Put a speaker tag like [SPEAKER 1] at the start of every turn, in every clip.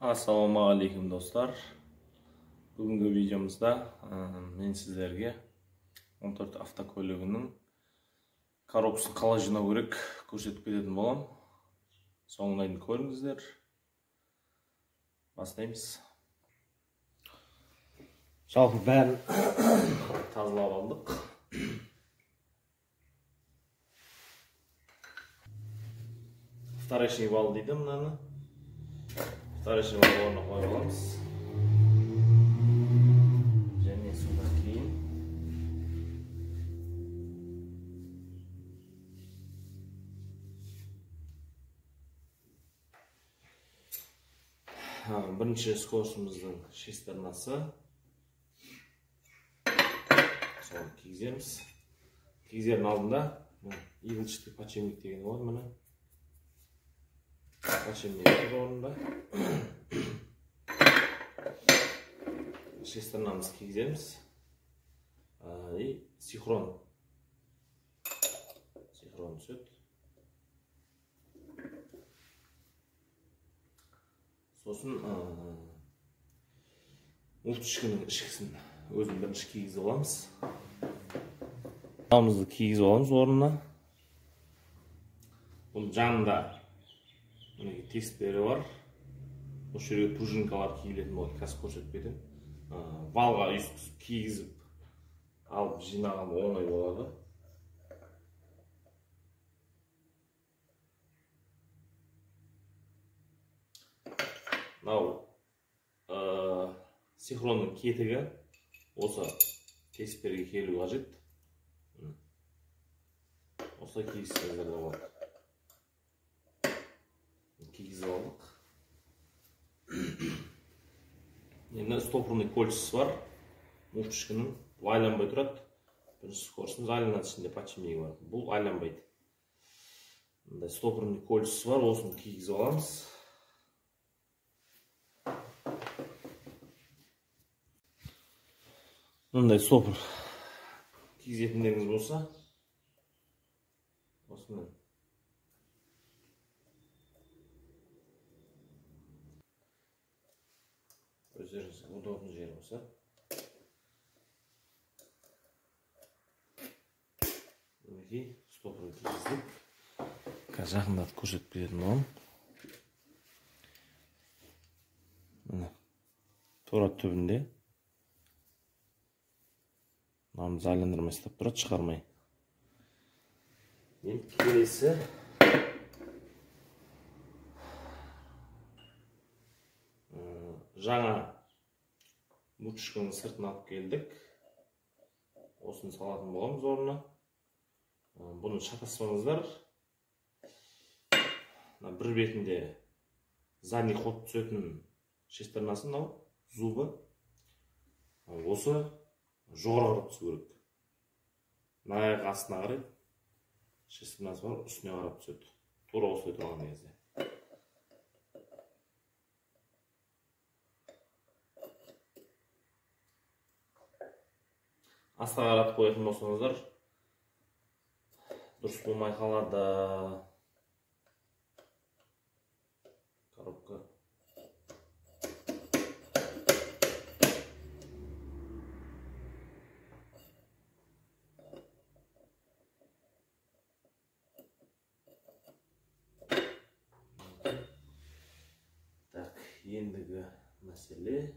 [SPEAKER 1] Assalamualaikum dostlar. Бүгінгі видеомызда мен сіздерге 14 автокөлігінің коробкасын қалай жинау керек көрсетіп кететін боламын. Соңына дейін көріңіздер. Бастаймыз. Жалпы бәрін тазалап алдық. Вторичный вал дейді мынаны. Вторичный вал орнына қойып аламыз. Және содан кейін бірінші скотчымыздың шестернасы. Соны кигіземіз. Кигізердің алдында игілшікті подшипник деген бар міне. Подшипник орнында. Шестернамызды кигіземіз. И синхрон түседі. Сосын муфтышканың ішкісін өзін бірінші кигізіп аламыз. Мынамызды кигізіп аламыз орнына. Бұның жанында тестері бар. Осы жерге пружинкалар кигілетін болады, қазір көрсетіп кетемін. Валға үстіп кигізіп алып жинаған оңай болады. Мынау синхронның кетігі осы тесперге келу қажет. Осылай кигізсеңіздер де болады. Кигізіп алдық. Енді стопорный кольцасы бар. Муфтышканың айланбай тұрады. Бірінші скоростымыз айланады, ішінде подшипнигі бар. Бұл айланбайды. Стопорный кольцасы бар, осыны кигізіп аламыз. Мындай стопор кигізетіндеріңіз болса, осымен өздеріңізге удобный жері болса, мінекей стопорды кигіздік. Қазір жақындатып көрсетіп кететін боламын. Міне тура түбінде мынамыз айландырмай ұстап тұрады, шығармай. Енді келесі жаңа муфтышканың сыртын алып келдік. Осыны салатын боламыз орнына. Бұны шатаспаңыздар. Бір бетінде задний ход түсетін шестернасы, мынау зубы. Осы жоғары қарап түсу керек. Аяқ астына қарай шестернасы бар, үстіне қарап түседі. Тура осылай тұрған кезде. Астына қарап қоятын болсаңыздар, дұрыс болмай қалады. Коробка. Так, ендігі мәселе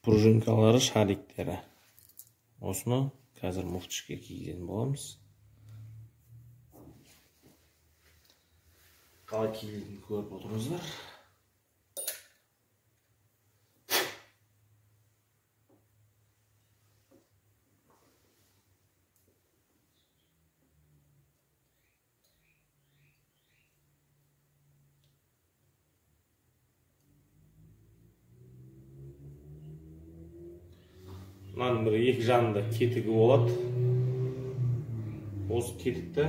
[SPEAKER 1] пружинкалары, шариктері. Осыны қазір муфтышкаға кигізетін боламыз. Қалай кигізетінін көріп отырыңыздар. Мынаның бір екі жанында кетігі болады. Осы кетікті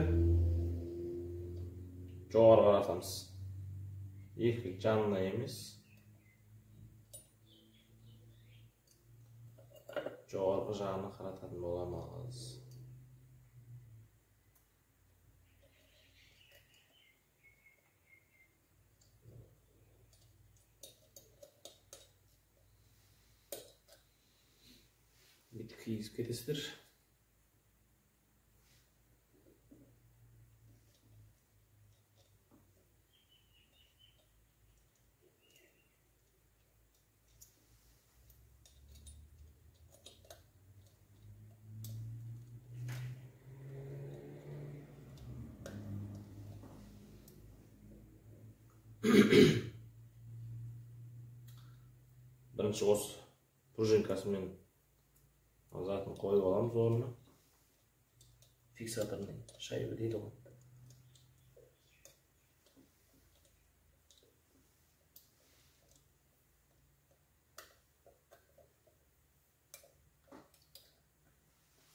[SPEAKER 1] жоғары қаратамыз. Екі жанына емес, жоғарғы жағына қарататын боламыз. бүйтіп киізіп кетесіздер. Бірінші осы пружинкасымен затын қойып аламыз орнына. Фиксаторный шайба дейді ғой.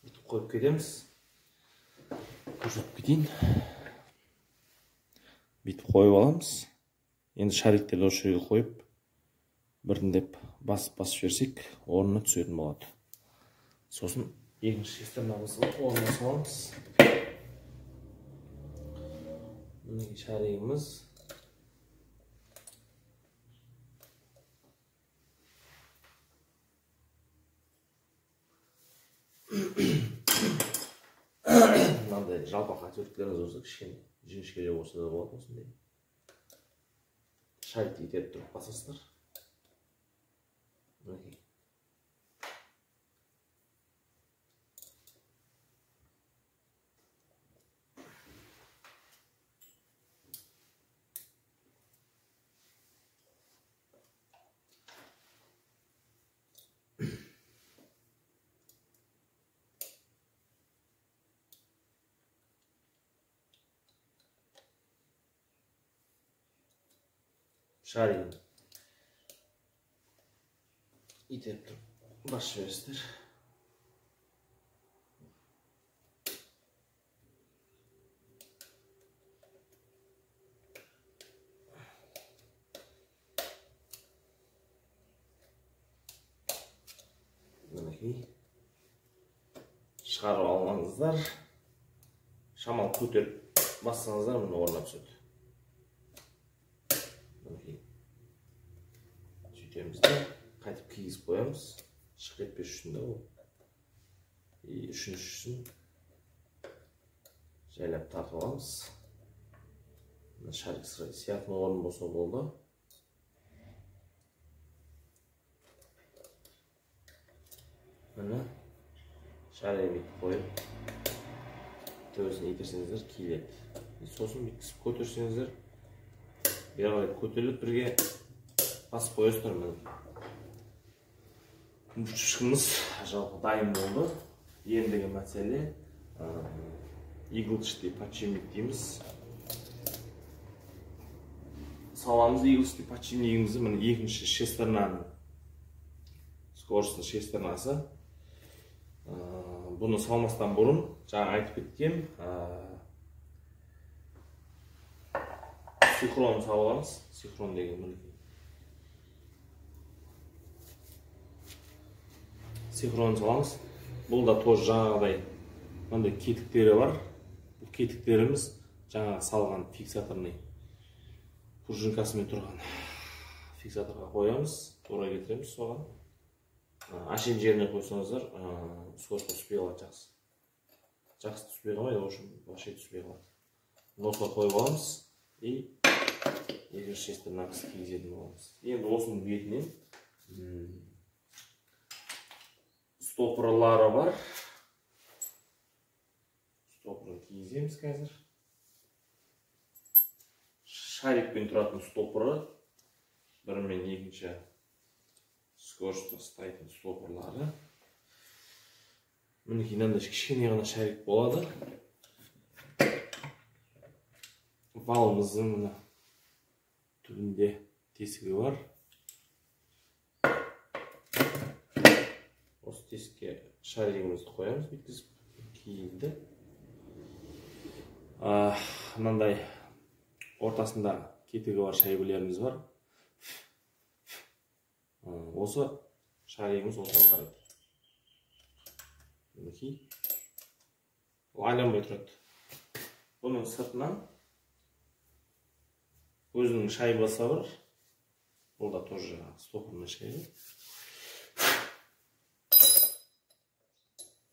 [SPEAKER 1] Бүйтіп қойып кетеміз. Көрсетіп кетейін. Бүйтіп қойып аламыз. Енді шариктерді осы жерге қойып, біріндеп басып жіберсек, орнына түсетін болады. Сосын екінші шестернамызды орнына саламыз. Міне шаригіміз. Мынандай жалпақ отверткілеріңіз болса, кішкене жіңішкелеу болса да болады осындай. Шарикті итеріп тұрып басасыздар. Мінекей. Шаригін итеріп тұрып басып жібересіздер. Мінекей. Шығарып алғаныңыздар. Шамал көтеріп бассаңыздар, мұны орнына түседі. Сөйтемізді қайтып кигізіп қоямыз. Шығып кетпес үшін де ол. Үшіншісін жайлап тартып аламыз. Шарик сиятын орын болса болды. Міне шарик қойып төбесіне итерсеңіздер киіледі. Сосын бүйтіп көтерсеңіздер, бері қарай көтеріліп бірге басып қойасыздар. Мүшкіміз жалпы дайын болды. Ендігі мәселе иглчатый подшипник дейміз. Саламыз иглчатый подшипнигімізді. Міне екінші шестернаның скоростың шестернасы. Бұны салмастан бұрын жаңа айтып кеткен синхрон саламыз. Синхрон деген мінекей. Синхрон саламыз. Бұл да тоже жаңағыдай мынандай кетіктері бар. Бұл кетіктеріміз жаңа салған фиксаторный пружинкасымен тұрған фиксаторға қоямыз. Тура кетіреміз соған. Ашен жеріне қойсаңыздар, скоростқа түспей қалады жақсы. Жақсы түспей қалмайды, вообще түспей қалады. Осыға қойып аламыз и екінші шестернамызды кигізетін боламыз. Енді осының бетінен стопырлары бар. Стопырын кигіземіз қазір. Шарикпен тұратын стопыры, бірі мен екінші скоростқа ұстайтын стопырлары. Мінекей мынандай кішкене ғана шарик болады. Валымыздың түбінде тесігі бар. Осы тесікке шаригімізді қоямыз, бүткізіп киілді. Мынандай ортасында кетігі бар шайбелеріміз бар. Осы шаригіміз осыдан қарайды. Мінекей. Айналмай тұрады. Бұның сыртынан өзінің шайбасы бар. Бұл да тоже стопырный шайба.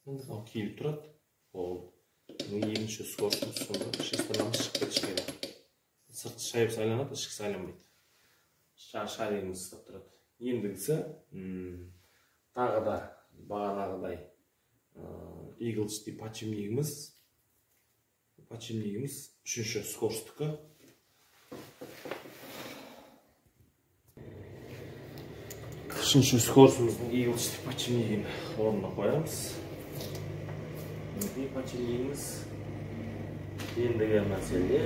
[SPEAKER 1] енді киіліп тұрады. Ол екінші скорсымыз сонда шестернамыз шығып кетіп сырты шайып сайланады, ішкі сайланбайды. Шайымыз ұстап тұрады. Ендігісі тағы да бағанағыдай иглчатый подшипнигіміз үшінші скорстікі. Үшінші скорсымыздың иглчатый подшипнигін орнына қоямыз. Подшипнигіміз ендігі мәселе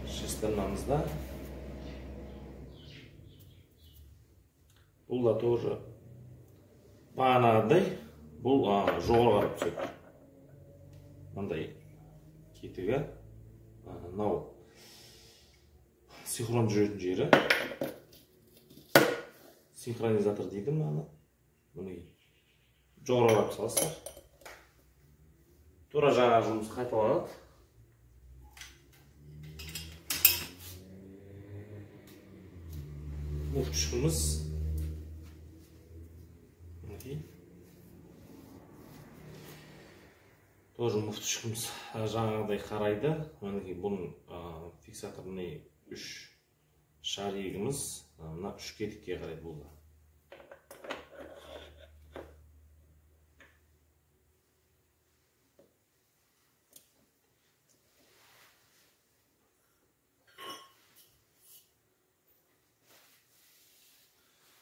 [SPEAKER 1] шестернамызда. Бұл да тоже бағанағыдай, бұл жоғары қарап түседі. Мындай кетігі, мынау синхрон жүретін жері, синхронизатор дейді мынаны. Мұны жоғары қарап саласыздар. Тура жаңа жұмыс қайталанады. Мұфтышқымыз тоже мұфтышқымыз жаңағыдай қарайды. Бұның фиксаторный 3 шаригіміз мына 3 кетікке қарайды бұл да.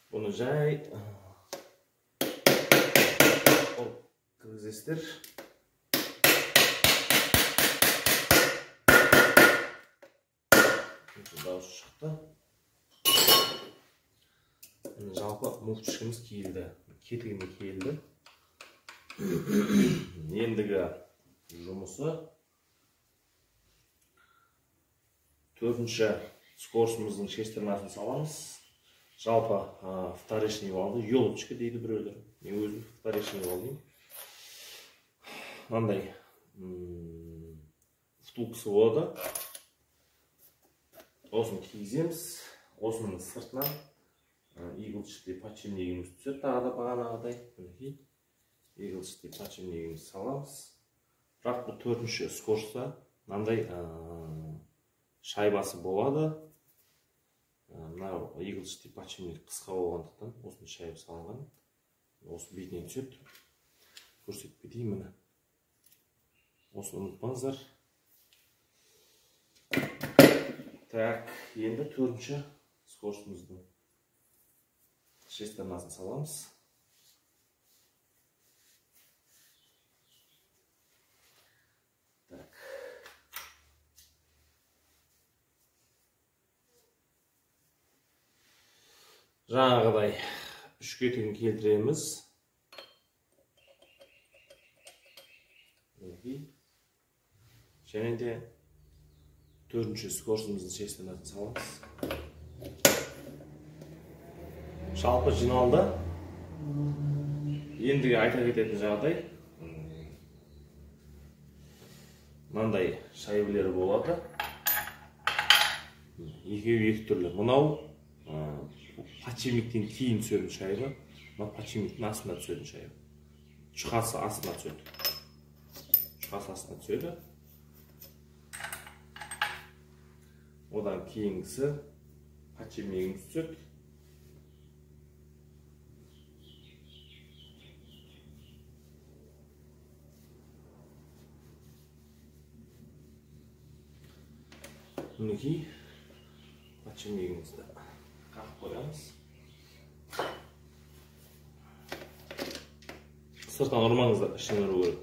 [SPEAKER 1] Бұны жай кіргізесіздер. Дауысы шықты. Жалпы мұфтышқымыз киілді. Кетігіне киілді. Ендігі жұмысы төртінші скорсымыздың шестернасын саламыз. Жалпы вторичный валды, елочка дейді біреулер. Мен өзім вторичный вал деймін. Мынандай втулкасы болады. Осыны кигіземіз. Осының сыртынан иглчатый подшипнигіміз түседі. Тағы да бағанағыдай. Иглчатый подшипнигіміз саламыз. Бірақ бұл төртінші скорста мынандай шайбасы болады. Мына иглчатый подшипник қысқа болғандықтан осыны шайып салынған. Осы бетінен түседі. Көрсетпедей міне. Осыны ұмытпаңыздар. Так, енді төртінші скорсымыздың шестернасын саламыз. Так. Жаңағыдай 3 кетігін келтіреміз. Және де төртінші скорсымыздың шестернасын саламыз. Жалпы жиналды. Ендігі айта кететін жағдай. Мынандай шайбілері болады. Екеуі екі түрлі. Мынау подшипниктен кейін түсетін шайбы. Мына подшипниктің астына түсетін шайбы. Чұқасы астына түседі. Чұқасы астына түседі. Одан кейінгісі подшипнигіміз түседі. Мінекей подшипнигімізді қағып қоямыз. Сыртынан ұрмаңыздар, ішінен ұру керек.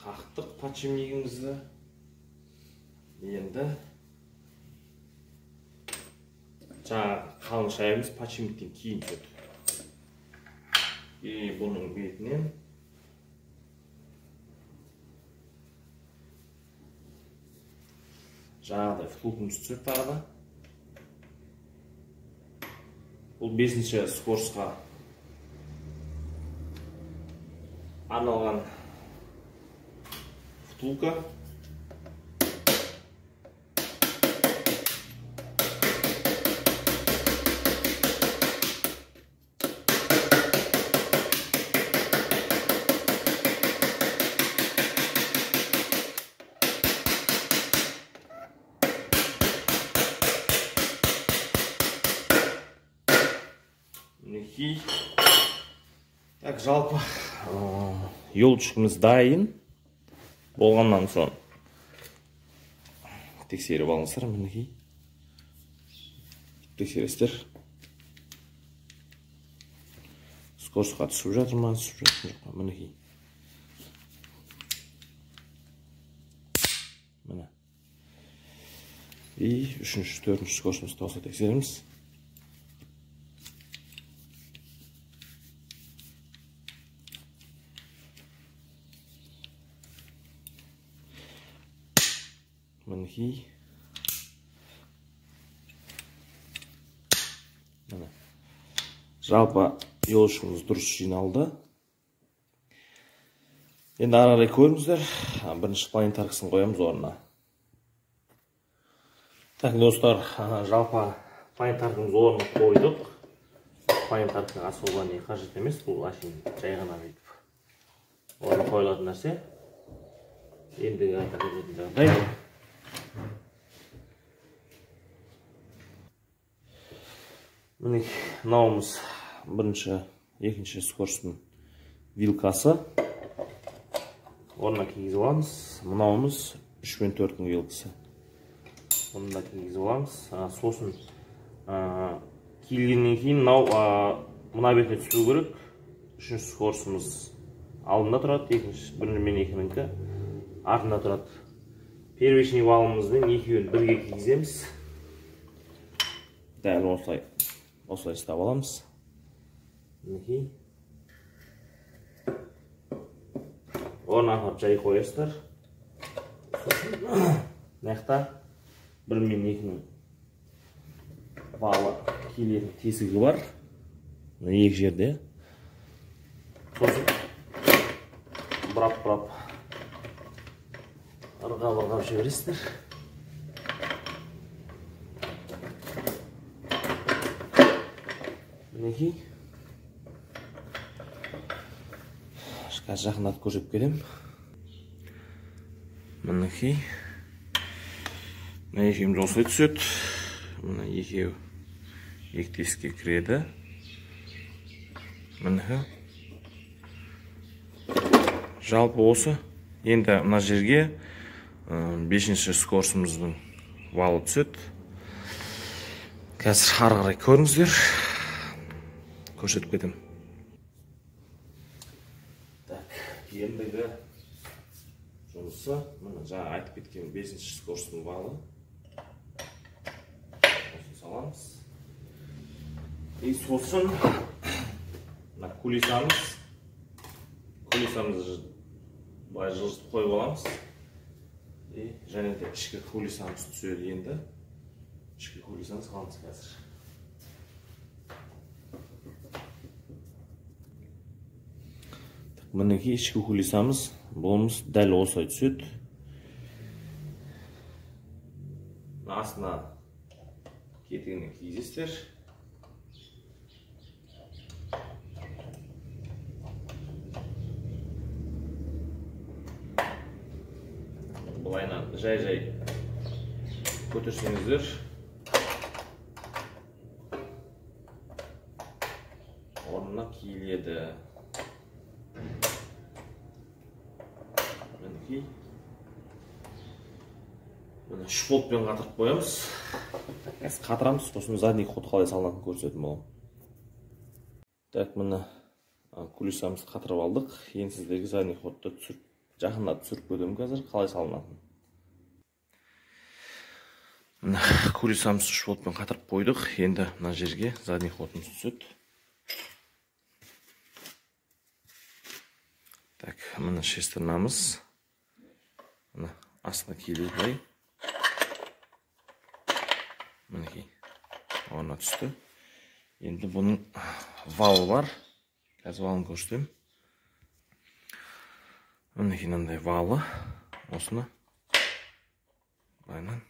[SPEAKER 1] Қақтық подшипнигімізді. Енді жаңағы қалың шайымыз подшипниктен кейін түседі. Бұның бетінен жаңағыдай втулкымыз түседі тағы да. Бұл 5-ші скорсқа арналған втулка. Мінекей. Так, жалпы елшігіміз дайын болғаннан соң тексеріп алыңыздар. Мінекей тексересіздер. Скоростьқа түсіп жатыр ма, түсіп жатыр ма? Мінекей. Міне. И 3-ші, 4-ші скоростьімізді осы тексереміз. Мінекей. Міне. Жалпы елшігіміз дұрыс жиналды. Енді ары қарай көріңіздер. Бірінші планетаркасын қоямыз орнына. Так, достар, жалпы планетаркамыз орнына қойдық. Планетаркаға особо не қажет емес, бұл ашын жай ғана бүйтіп орнына қойылатын нәрсе. Ендігі айта кететін жағдай. Міне, мынауымыз бірінші, екінші скоростьтің вилкасы. Орнына кигізіп аламыз. Мынауымыз 3 пен 4-тің вилкасы. Оны да кигізіп аламыз. Сосын киілгеннен кейін мына бетіне түсу керек. 3-ші скоростьіміз алдында тұрады, бірінші мен екініңкі артында тұрады. Первичный валымызбен екеуін бірге кигіземіз. Дәл осылай ұстап аламыз. Мінекей. Орнына апарып жай қоясыздар. Мынаяқта 1 мен 2-нің валы киілетін тесігі бар. Екі жерде. Сосын бұрап ырғап жібересіздер. Мінекей. Қазір жақындатып көрсетіп келем. Мінекей. Мына екеуіміз осылай түседі. Мына екеу екі тесікке кіреді. Мінекей. Жалпы осы. Енді мына жерге 5-ші скоростьіміздің валы түседі. Қазір ары қарай көріңіздер. Көрсетіп кетем. Ендігі жұмысы, мұны жаңа айтып кеткен 5-ші скоростьтің валы. Осын саламыз. И сосын кулисамыз. Кулисамызды былай жылжытып қойып аламыз. И және де ішкі кулисамыз түседі енді. Ішкі кулисамыз қаламыз қазір. Мінекей ішкі кулисамыз, бұлымыз дәл осылай түседі. Астына кетігіне кигізесіздер. Бұлайна жай көтерсеңіздер. Орнына киіледі. Шполтпен қатырып қоямыз. Қазір қатырамыз, сосын задний ход қалай салынатынын көрсететін боламын. Так, міне кулисамызды қатырып алдық. Енді сіздерге задний ходты жақында түсіріп көремін қазір қалай салынатынын. Міне кулисамызды шполтпен қатырып қойдық. Енді мына жерге задний ходымыз түседі. Так, міне шестернамыз. Міне астына киіледі. Мінекей, орнына түсті. Енді бұның валы бар. Қазір валын көрсетем. Мінекей мынандай валы. Осыны байлан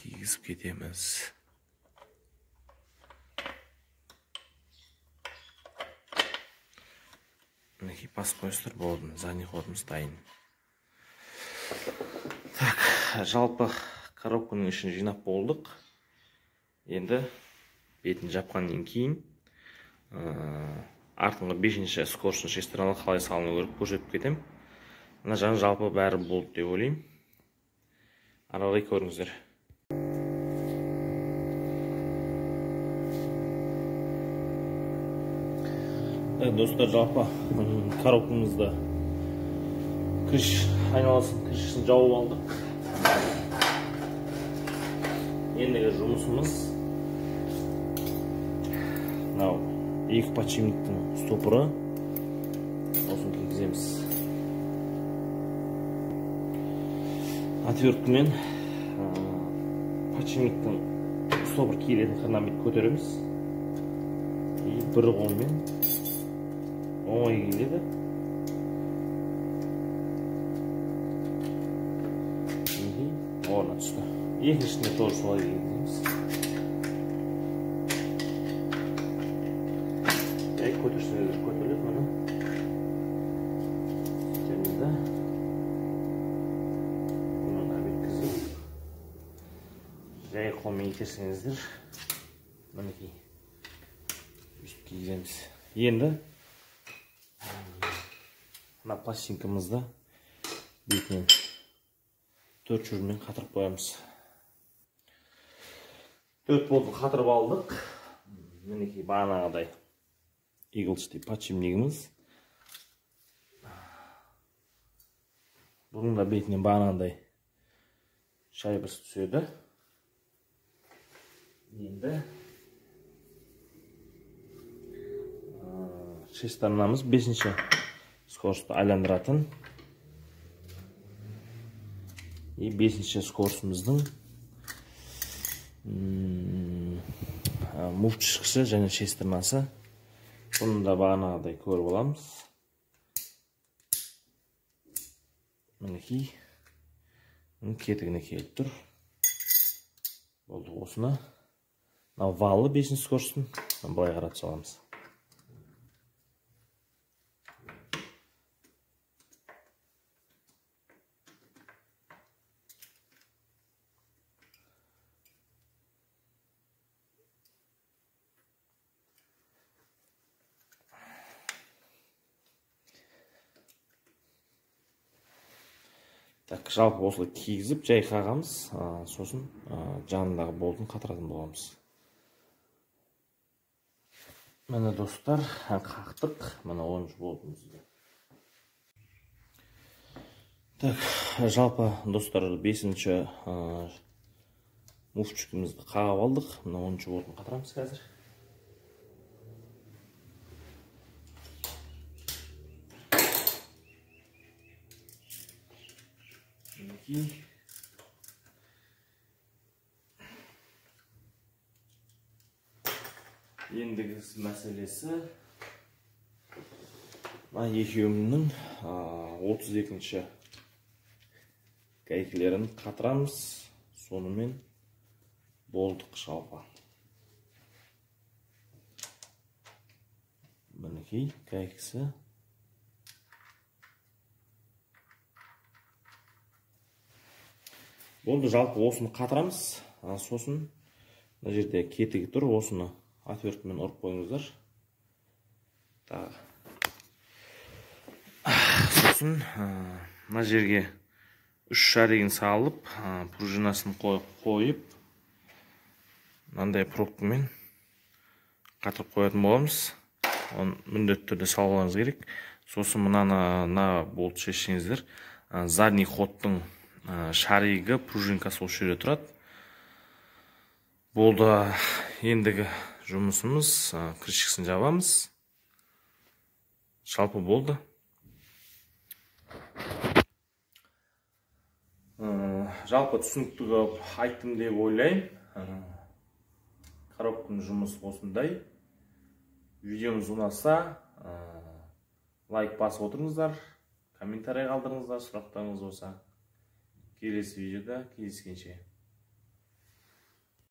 [SPEAKER 1] кигізіп кетеміз. Мінекей бас қойыстыр болды. Задний ходымыз дайын. Так, жалпы коробканың ішін жинап болдық. Енді бетін жапқаннан кейін артыңғы 5-ші скоростың шестерналы қалай салыну керек көрсетіп кетем. Мына жағы жалпы бәрі болды деп ойлаймын. Аралай көріңіздер. Достар, жалпы коробкамызда крыш айналасын крышын жауып алдық. Ендігі жұмысымыз мынау екі подшипниктің стопыры. Осын кигіземіз. Отверткамен подшипниктің стопыр киілетін қырынан бүйтіп көтереміз. Бір қолмен оңай келеді. Орна түсті. Екіншісіне тоже солай кигіземіз. Көтерсеңіздер көтеріледі мұны. Темізді. Мұны өткізіп. Жай қолмен итерсеңіздер. Мінекей. Үстіп кигіземіз. Енді мына пластинкамызды бетінен 4 жүрмен қатырып қоямыз. 4 болтын қатырып алдық. Мінекей бағанағыдай иглчатый подшипнигіміз. Бұның да бетінен бағанағыдай шайбасы түседі. Енді шестернамыз 5-ші скоростты айландыратын. 5-ші скоростымыздың муфтышқышы және шестернасы. Бұны да бағанағыдай көріп аламыз. Мінекей кетігіне келіп тұр. Болды, осыны валы 5-ші скоростын былай қаратып саламыз. Так, жалпы осылай кигізіп, жай қағамыз, сосын жанындағы болтын қатыратын боламыз. Міне достар, қақтық, міне 10-ші болтымызды. Так, жалпы достар 5-ші муфтчикімізді қағып алдық. Міне 10-ші болтын қатырамыз қазір. Ендігі мәселесі екеуімнің 32-ші гайкілерін қатырамыз. Сонымен болдық жалпы. Мінекей гайкісі. Болды, жалпы осыны қатырамыз. Сосын мына жерде кетігі тұр, осыны отверткамен ұрып қойыңыздар. Сосын мына жерге 3 шаригін салып, пружинасын қойып, мынандай пробкамен қатырып қоятын боламыз. Оны міндетті түрде салуларыңыз керек. Сосын мына болт шешсеңіздер, задний ходтың шаригі пружинкасы осы жерде тұрады. Болды, ендігі жұмысымыз крышкасын жабамыз. Жалпы болды. Жалпы түсінікті айттым деп ойлаймын. Коробканың жұмысы осындай. Видеомыз ұнаса, лайк басып отырыңыздар, комментарий қалдырыңыздар, сұрақтарыңыз болса. Келесі видеода кездескенше.